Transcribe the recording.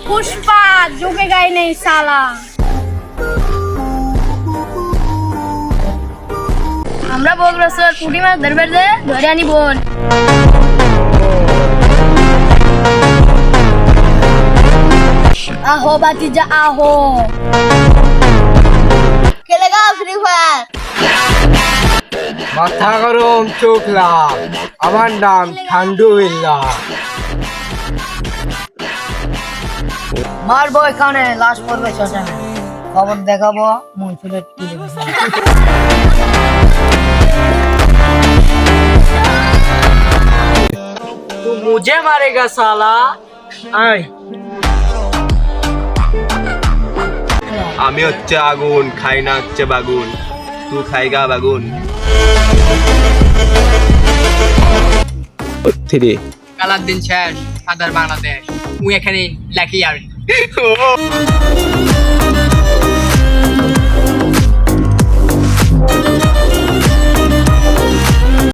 পুষ্পা যোগে গাই নেই সালা। আমরা বলবো স্যার পুঁটি মাছ ধরবে যে ধরে আনি বোন। আহো বাতিজা আহো, খেলে গাও ফ্রি ফায়ার। মাথা গরম চোখ লাল, আমার নাম ঠান্ডু বিল্লা। মারবো এখানে, লাশ পড়বে শ্মশানে, খবর দেখাবো মনসুরের টেলিভিশনে। तू मुझे मारेगा साला। আয় আমি হচ্ছে আগুন, খাই না হচ্ছে বাগুন, তুই খাইগা বাগুন। থ্রি কালার দিন শেষ, আদার বাংলাদেশ, মুই এখানে লাকি আর